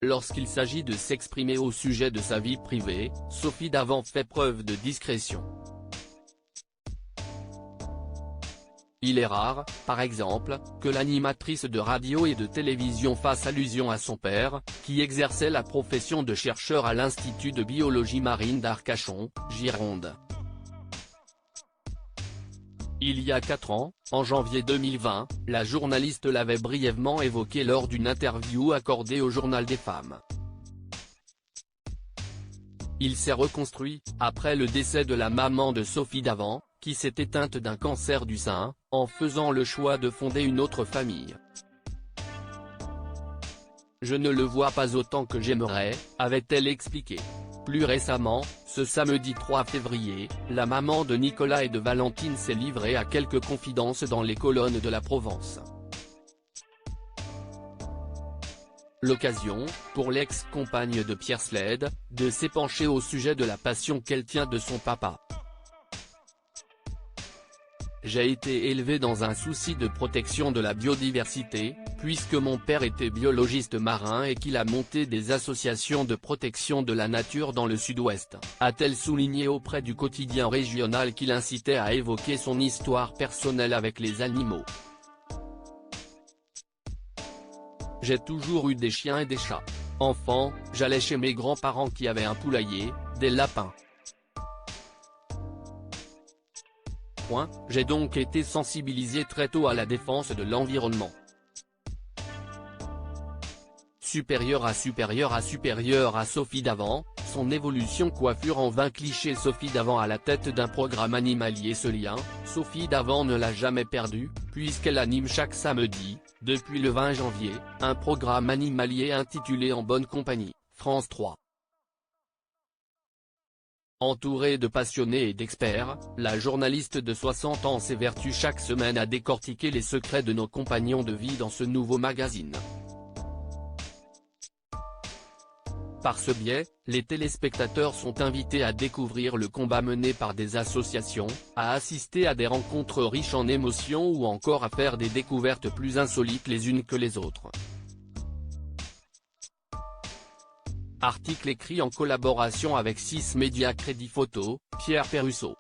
Lorsqu'il s'agit de s'exprimer au sujet de sa vie privée, Sophie Davant fait preuve de discrétion. Il est rare, par exemple, que l'animatrice de radio et de télévision fasse allusion à son père, qui exerçait la profession de chercheur à l'Institut de biologie marine d'Arcachon, Gironde. Il y a 4 ans, en janvier 2020, la journaliste l'avait brièvement évoqué lors d'une interview accordée au Journal des femmes. Il s'est reconstruit, après le décès de la maman de Sophie Davant, qui s'est éteinte d'un cancer du sein, en faisant le choix de fonder une autre famille. Je ne le vois pas autant que j'aimerais, avait-elle expliqué. Plus récemment, ce samedi 3 février, la maman de Nicolas et de Valentine s'est livrée à quelques confidences dans les colonnes de la Provence. L'occasion, pour l'ex-compagne de Pierre Sled, de s'épancher au sujet de la passion qu'elle tient de son papa. J'ai été élevé dans un souci de protection de la biodiversité, puisque mon père était biologiste marin et qu'il a monté des associations de protection de la nature dans le sud-ouest, a-t-elle souligné auprès du quotidien régional qui l'incitait à évoquer son histoire personnelle avec les animaux. J'ai toujours eu des chiens et des chats. Enfant, j'allais chez mes grands-parents qui avaient un poulailler, des lapins. J'ai donc été sensibilisé très tôt à la défense de l'environnement. Supérieure à Sophie Davant, son évolution coiffure en 20 clichés. Sophie Davant à la tête d'un programme animalier. Ce lien, Sophie Davant ne l'a jamais perdu, puisqu'elle anime chaque samedi, depuis le 20 janvier, un programme animalier intitulé En bonne compagnie, France 3. Entourée de passionnés et d'experts, la journaliste de 60 ans s'évertue chaque semaine à décortiquer les secrets de nos compagnons de vie dans ce nouveau magazine. Par ce biais, les téléspectateurs sont invités à découvrir le combat mené par des associations, à assister à des rencontres riches en émotions ou encore à faire des découvertes plus insolites les unes que les autres. Article écrit en collaboration avec 6 médias. Crédit photo, Pierre Perrusso.